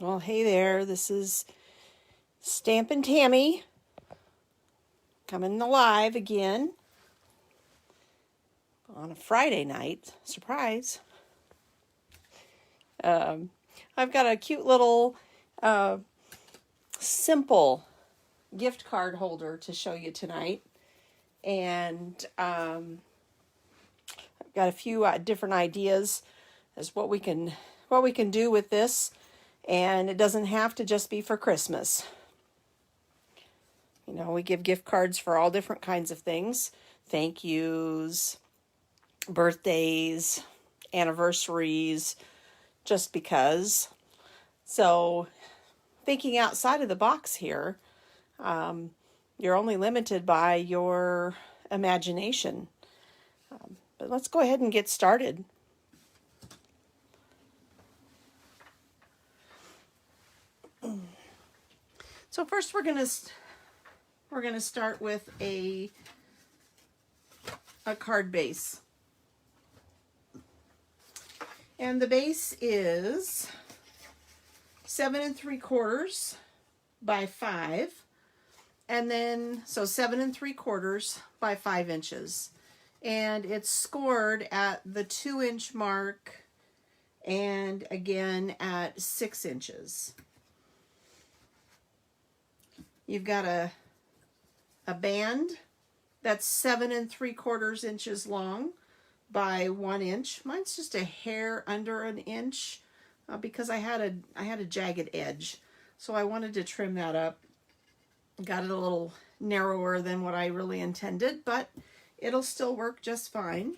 Well, hey there, this is Stampin' Tammy coming live again on a Friday night. Surprise. I've got a cute little simple gift card holder to show you tonight. And I've got a few different ideas as what we can do with this. And it doesn't have to just be for Christmas. You know, we give gift cards for all different kinds of things. Thank yous, birthdays, anniversaries, just because. So thinking outside of the box here, you're only limited by your imagination. But let's go ahead and get started. So first we're gonna start with a card base. And the base is 7 3/4 by 5. And then, so 7 3/4 by 5 inches. And it's scored at the 2-inch mark and again at 6 inches. You've got a band that's 7 3/4 inches long by 1 inch. Mine's just a hair under an inch because I had a jagged edge, so I wanted to trim that up. Got it a little narrower than what I really intended, but it'll still work just fine.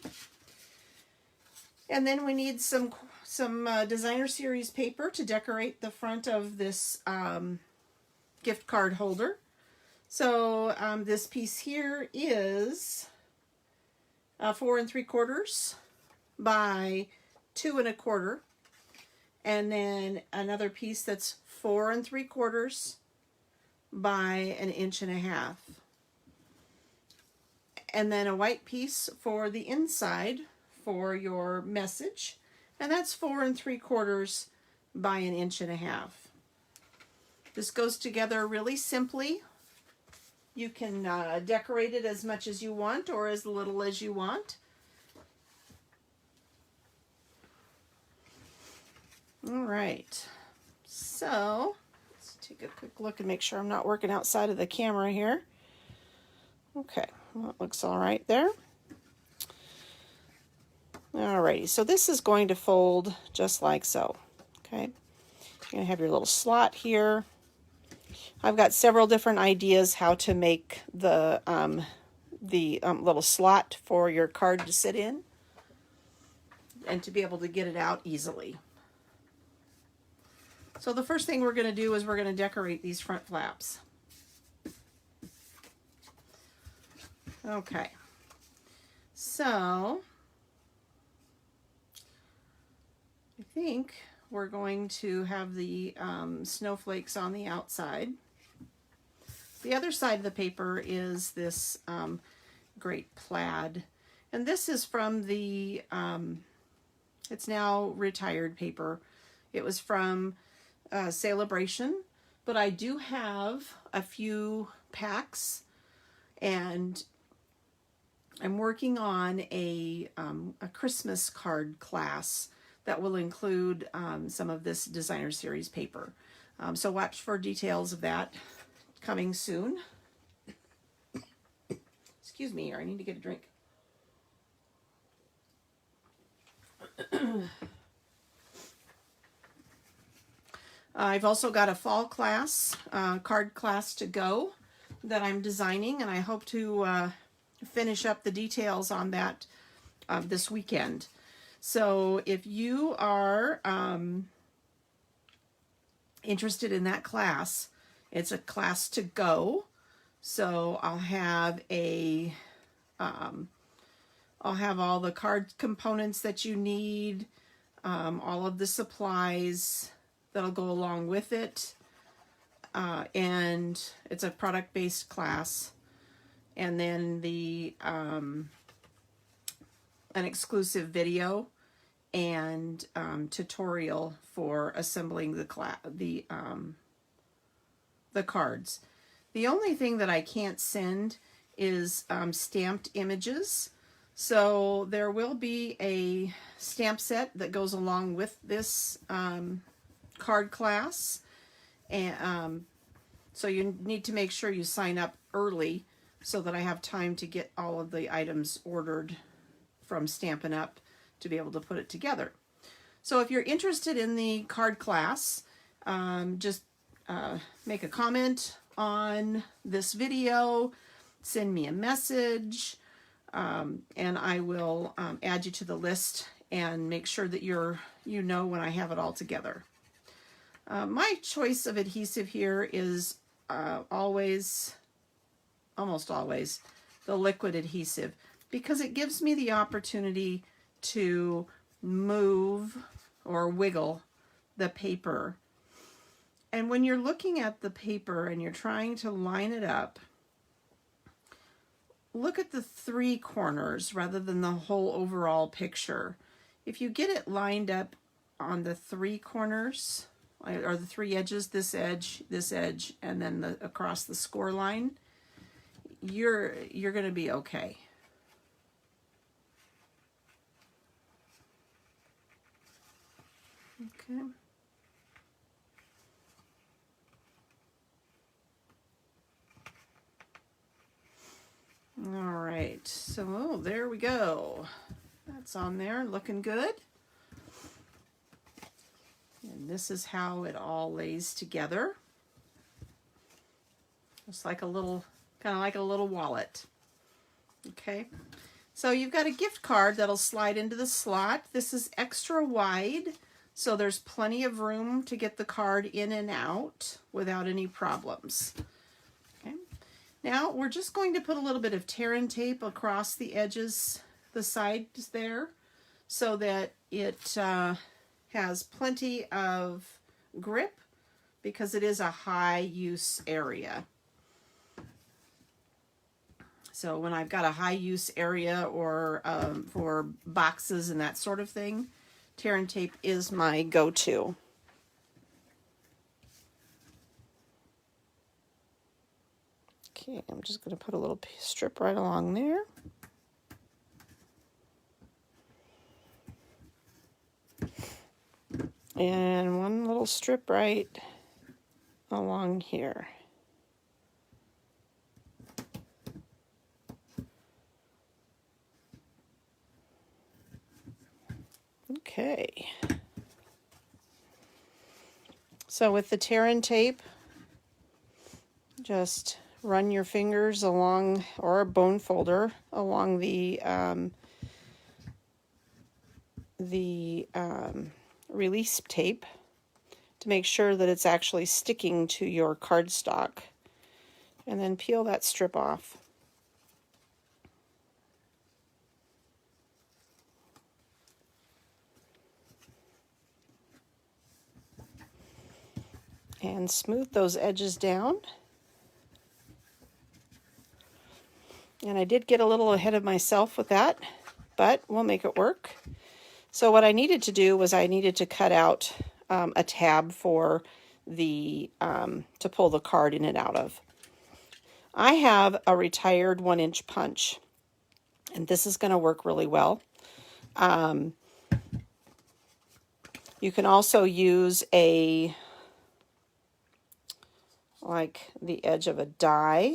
And then we need some designer series paper to decorate the front of this gift card holder. So this piece here is 4 3/4 by 2 1/4, and then another piece that's 4 3/4 by 1.5 inches, and then a white piece for the inside for your message, and that's 4 3/4 by 1.5 inches. This goes together really simply. You can decorate it as much as you want or as little as you want. All right, so let's take a quick look and make sure I'm not working outside of the camera here. Okay, well, it looks all right there. Alrighty, so this is going to fold just like so. Okay, you're going to have your little slot here. I've got several different ideas how to make the little slot for your card to sit in and to be able to get it out easily. So the first thing we're going to do is we're going to decorate these front flaps. Okay, so I think we're going to have the snowflakes on the outside. The other side of the paper is this great plaid. And this is from the, it's now retired paper. It was from Celebration, but I do have a few packs, and I'm working on a Christmas card class that will include some of this designer series paper. So watch for details of that coming soon. Excuse me here, I need to get a drink. I've also got a fall class, card class to go that I'm designing, and I hope to finish up the details on that this weekend. So if you are interested in that class, it's a class to go. So I'll have all the card components that you need, all of the supplies that'll go along with it, and it's a product-based class. And then an exclusive video and tutorial for assembling the cards. The only thing that I can't send is stamped images. So there will be a stamp set that goes along with this card class. And so you need to make sure you sign up early so that I have time to get all of the items ordered from Stampin' Up! To be able to put it together. So if you're interested in the card class, just make a comment on this video, send me a message, and I will add you to the list and make sure that you know when I have it all together. My choice of adhesive here is almost always, the liquid adhesive, because it gives me the opportunity to move or wiggle the paper. And when you're looking at the paper and you're trying to line it up, look at the 3 corners rather than the whole overall picture. If you get it lined up on the 3 corners, or the 3 edges, this edge, and then across the score line, you're going to be okay. Okay. All right, so there we go. That's on there, looking good. And this is how it all lays together. Just like a little, kind of like a little wallet. Okay, so you've got a gift card that'll slide into the slot. This is extra wide, so there's plenty of room to get the card in and out without any problems. Okay. Now we're just going to put a little bit of tear and tape across the edges, the sides there, so that it has plenty of grip, because it is a high use area. So when I've got a high use area or for boxes and that sort of thing, tear and tape is my go-to. Okay, I'm just going to put a little strip right along there. And one little strip right along here. Okay. So with the tear and tape, just run your fingers along, or a bone folder, along the release tape to make sure that it's actually sticking to your cardstock, and then peel that strip off. And smooth those edges down. And I did get a little ahead of myself with that, but we'll make it work. So what I needed to do was I needed to cut out a tab for the to pull the card in and out of. I have a retired 1-inch punch, and this is going to work really well. You can also use like the edge of a die.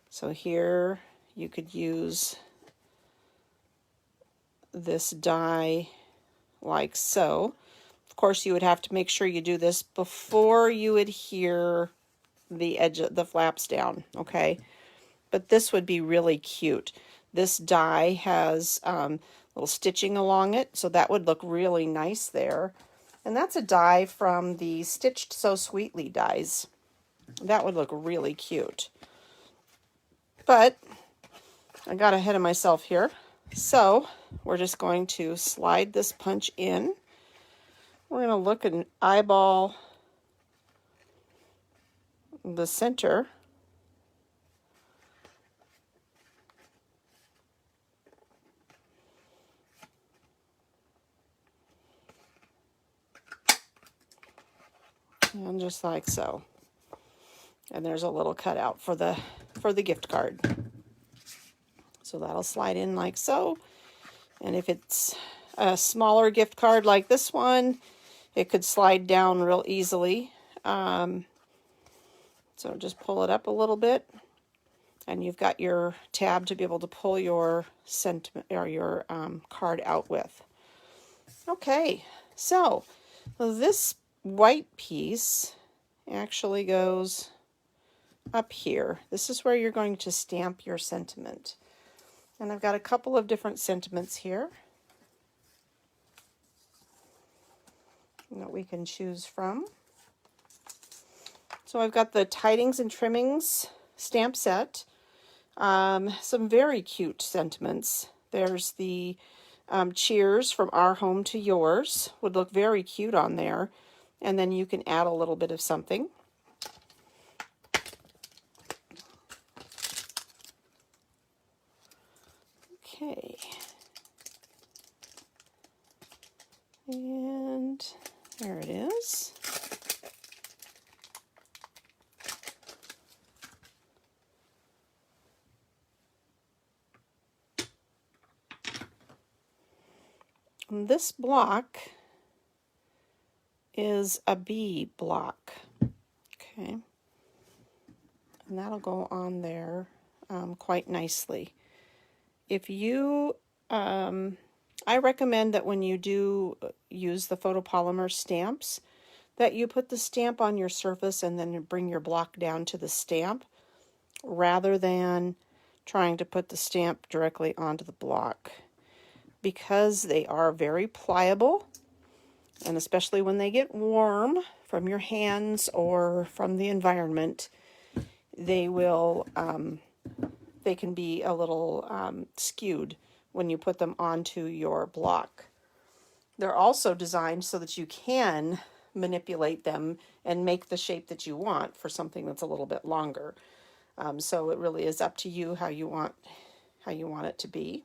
So here you could use this die like so. Of course, you would have to make sure you do this before you adhere the edge of the flaps down, okay? But this would be really cute. This die has little stitching along it, so that would look really nice there. And that's a die from the Stitched So Sweetly dies. That would look really cute. But I got ahead of myself here. So we're just going to slide this punch in. We're going to look and eyeball the center. And just like so. And there's a little cutout for the gift card. So that'll slide in like so. And if it's a smaller gift card like this one, it could slide down real easily. So just pull it up a little bit, and you've got your tab to be able to pull your sentiment or your card out with. Okay, so this white piece actually goes up here. This is where you're going to stamp your sentiment. And I've got a couple of different sentiments here that we can choose from. So I've got the Tidings and Trimmings stamp set. Some very cute sentiments. There's the Cheers from Our Home to Yours. Would look very cute on there. And then you can add a little bit of something. Okay. And there it is. And this block is a bee block. Okay. And that'll go on there quite nicely. If you, I recommend that when you do use the photopolymer stamps, that you put the stamp on your surface and then bring your block down to the stamp, rather than trying to put the stamp directly onto the block. Because they are very pliable, and especially when they get warm from your hands or from the environment, they will, they can be a little skewed when you put them onto your block. They're also designed so that you can manipulate them and make the shape that you want for something that's a little bit longer. So it really is up to you how you want it to be.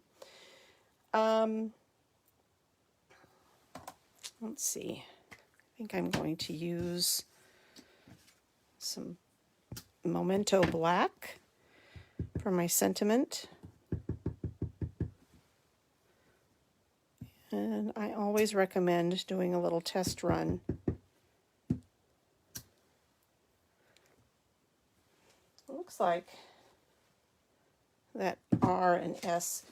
Let's see. I think I'm going to use some Memento Black for my sentiment. And I always recommend doing a little test run. It looks like that R and S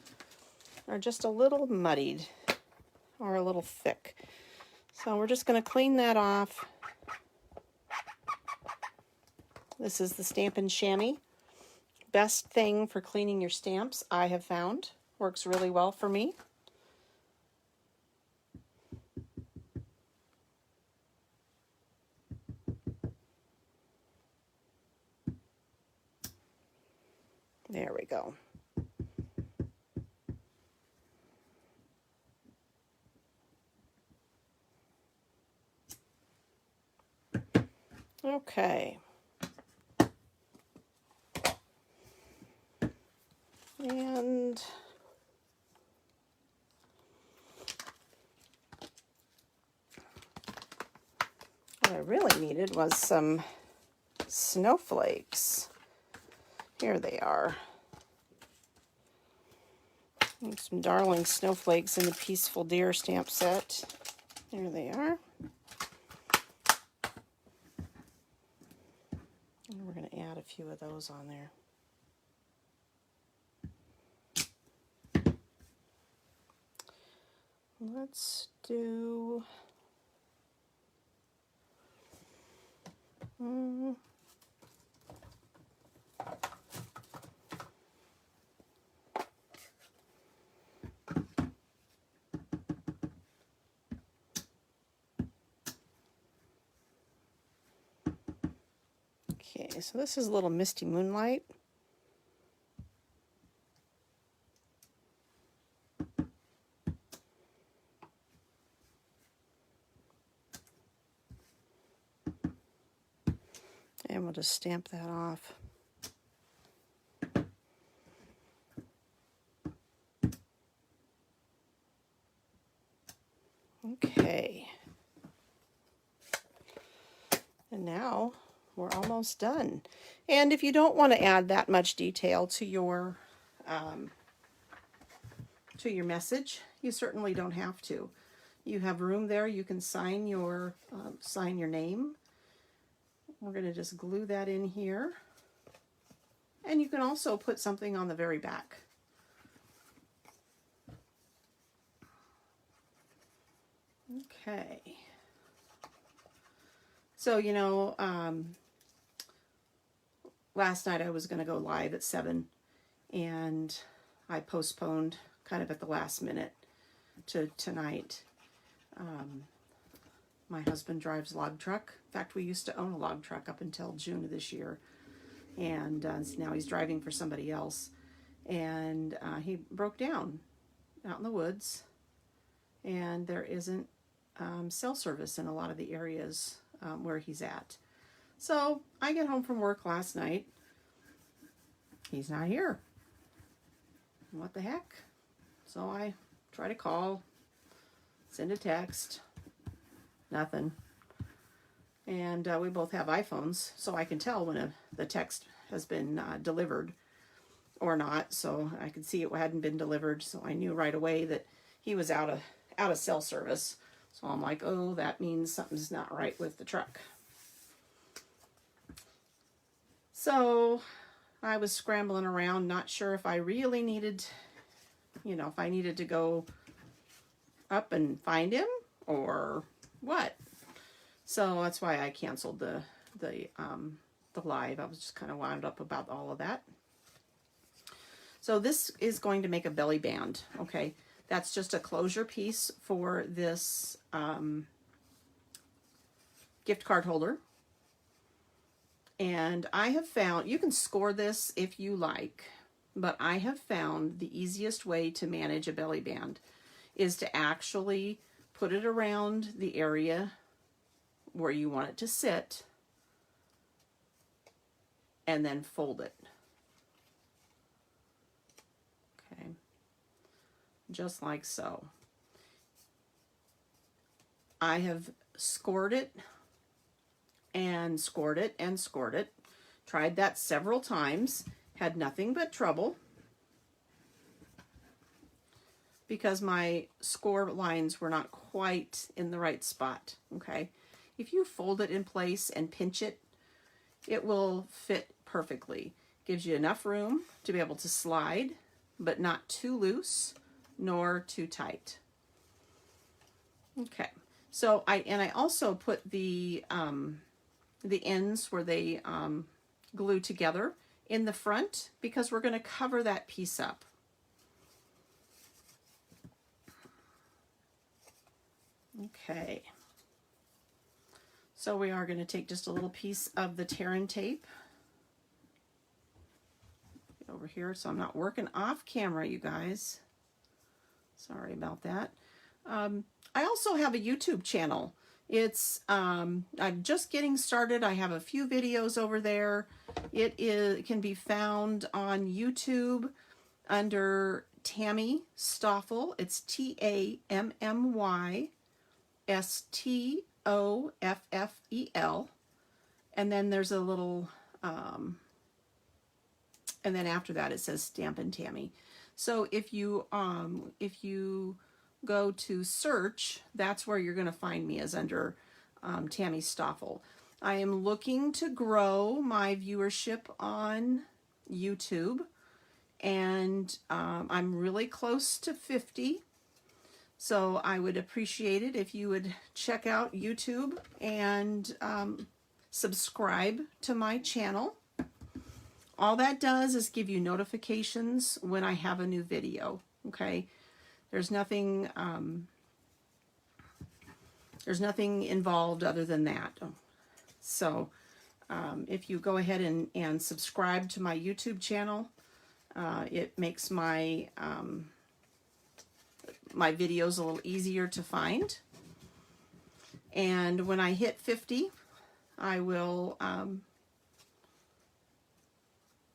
are just a little muddied or a little thick. So we're just going to clean that off. This is the Stampin' Chamois. Best thing for cleaning your stamps, I have found. Works really well for me. There we go. Okay. And what I really needed was some snowflakes. Here they are. And some Darling Snowflakes in the Peaceful Deer stamp set. There they are. And we're going to add a few of those on there. Let's do okay, so this is a little Misty Moonlight. And we'll just stamp that off. Okay. now we're almost done. And if you don't want to add that much detail to your message, you certainly don't have to. You have room there. You can sign your name. We're going to just glue that in here. And you can also put something on the very back. Okay. So, you know, last night I was going to go live at 7, and I postponed kind of at the last minute to tonight. My husband drives a log truck. In fact, we used to own a log truck up until June of this year. And now he's driving for somebody else. And he broke down out in the woods. And there isn't cell service in a lot of the areas where he's at. So I get home from work last night. He's not here. What the heck? So I try to call, send a text, nothing. And we both have iPhones, so I can tell when the text has been delivered or not. So I could see it hadn't been delivered, so I knew right away that he was out of cell service. So I'm like, oh, that means something's not right with the truck. So I was scrambling around, not sure if I really needed, if I needed to go up and find him or what. So that's why I canceled the live. I was just kind of wound up about all of that. So this is going to make a belly band. Okay, that's just a closure piece for this gift card holder. And I have found, you can score this if you like, but I have found the easiest way to manage a belly band is to actually put it around the area where you want it to sit and then fold it. Okay, just like so. I have scored it and scored it and scored it. Tried that several times, had nothing but trouble because my score lines were not quite in the right spot. Okay, if you fold it in place and pinch it, it will fit perfectly. Gives you enough room to be able to slide, but not too loose nor too tight. Okay, so I also put the ends where they glue together in the front because we're going to cover that piece up. Okay, so we are going to take just a little piece of the tear-in tape over here, so I'm not working off camera, you guys. Sorry about that. I also have a YouTube channel. It's I'm just getting started. I have a few videos over there. It can be found on YouTube under Tammy Stoffel. It's TammyStoffel, and then there's a little and then after that it says Stampin' Tammy. So if you go to search, that's where you're going to find me, is under Tammy Stoffel. I am looking to grow my viewership on YouTube, and I'm really close to 50. So I would appreciate it if you would check out YouTube and subscribe to my channel. All that does is give you notifications when I have a new video, okay? There's nothing involved other than that. So if you go ahead and subscribe to my YouTube channel, it makes my my videos a little easier to find. And when I hit 50, I will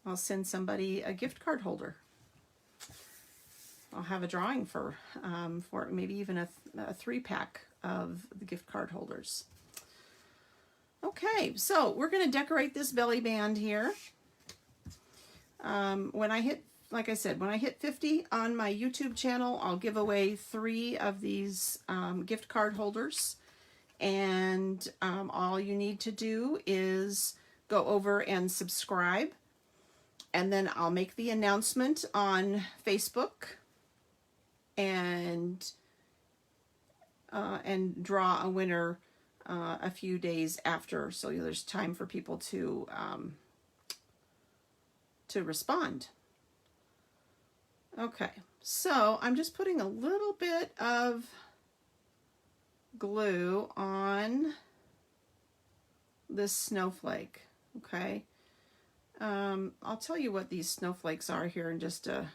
I'll send somebody a gift card holder. I'll have a drawing for maybe even a 3-pack of the gift card holders. Okay, so we're going to decorate this belly band here. When I hit, like I said, when I hit 50 on my YouTube channel, I'll give away 3 of these gift card holders. And all you need to do is go over and subscribe. And then I'll make the announcement on Facebook and draw a winner a few days after, so there's time for people to respond. Okay, so I'm just putting a little bit of glue on this snowflake. Okay, I'll tell you what these snowflakes are here in just a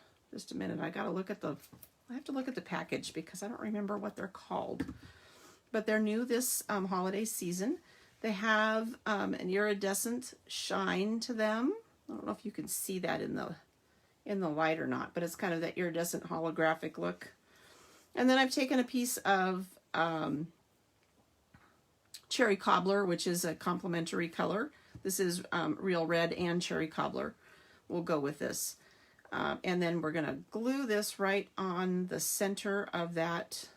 minute. I have to look at the package because I don't remember what they're called. But they're new this holiday season. They have an iridescent shine to them. I don't know if you can see that in the light or not, but it's kind of that iridescent holographic look. And then I've taken a piece of cherry cobbler, which is a complementary color. This is real red and cherry cobbler. We'll go with this. And then we're going to glue this right on the center of that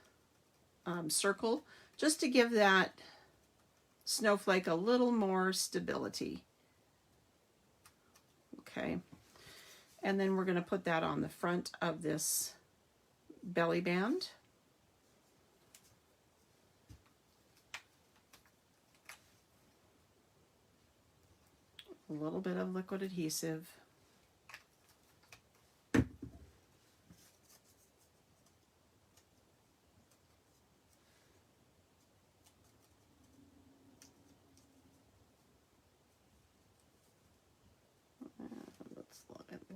circle, just to give that snowflake a little more stability. Okay, and then we're going to put that on the front of this belly band. A little bit of liquid adhesive.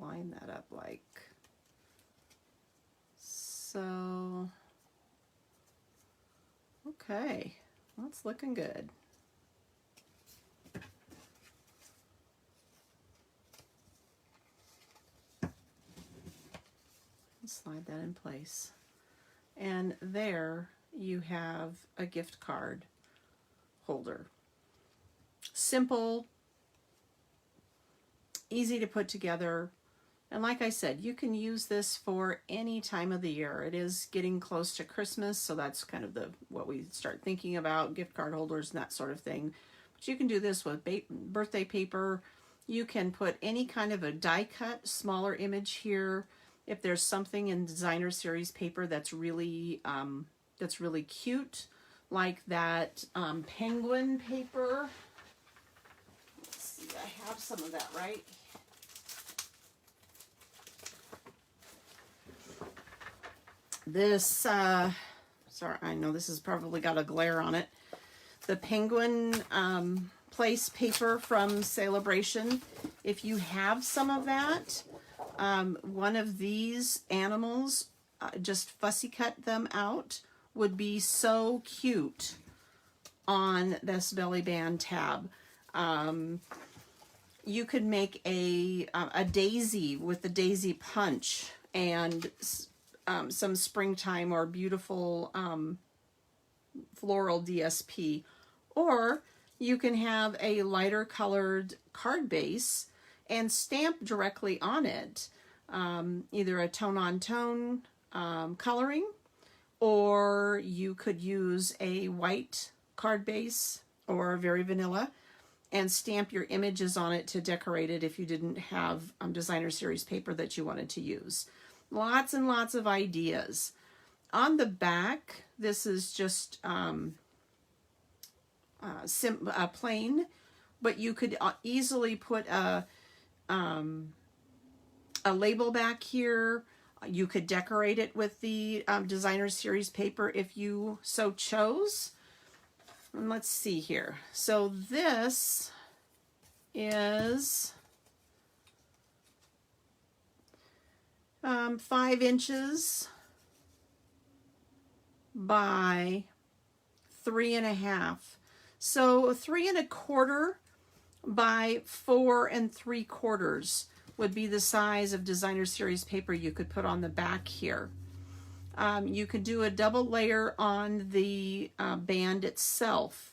Line that up like so. Okay, that's looking good. Slide that in place. And there you have a gift card holder. Simple, easy to put together. And like I said, you can use this for any time of the year. It is getting close to Christmas, so that's kind of what we start thinking about, gift card holders and that sort of thing. But you can do this with birthday paper. You can put any kind of a die cut smaller image here. If there's something in designer series paper that's really cute, like that penguin paper. Let's see, I have some of that right. This, sorry, I know this has probably got a glare on it. The penguin place paper from Celebration. If you have some of that, one of these animals, just fussy cut them out, would be so cute on this belly band tab. You could make a daisy with the daisy punch and some springtime or beautiful floral DSP, or you can have a lighter colored card base and stamp directly on it, either a tone-on-tone coloring, or you could use a white card base or very vanilla and stamp your images on it to decorate it if you didn't have designer series paper that you wanted to use. Lots and lots of ideas. On the back, this is just plain, but you could easily put a label back here. You could decorate it with the designer series paper if you so chose. And let's see here. So this is 5 inches by 3.5. So 3 1/4 by 4 3/4 would be the size of designer series paper you could put on the back here. You could do a double layer on the band itself,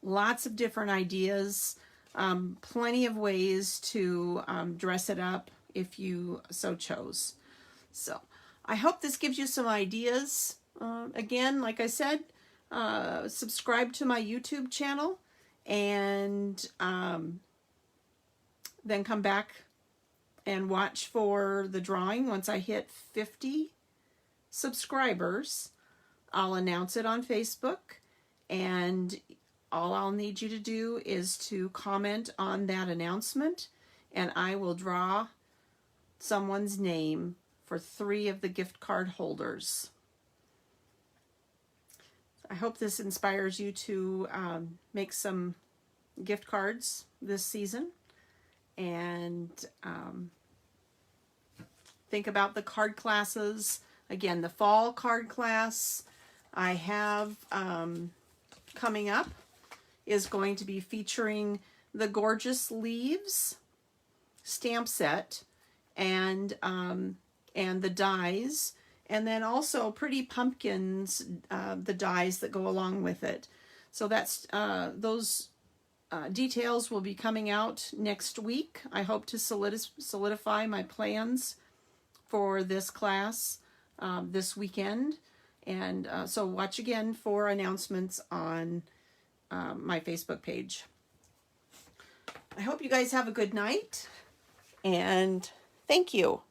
Lots of different ideas, plenty of ways to dress it up if you so chose. So I hope this gives you some ideas. Again, like I said, subscribe to my YouTube channel, and then come back and watch for the drawing. Once I hit 50 subscribers, I'll announce it on Facebook, and all I'll need you to do is to comment on that announcement, and I will draw someone's name for 3 of the gift card holders. I hope this inspires you to make some gift cards this season, and think about the card classes. Again, the fall card class I have coming up is going to be featuring the Gorgeous Leaves stamp set and the dies, and then also Pretty Pumpkins, the dies that go along with it. So that's those details will be coming out next week. I hope to solidify my plans for this class this weekend, and so watch again for announcements on my Facebook page. I hope you guys have a good night, and thank you.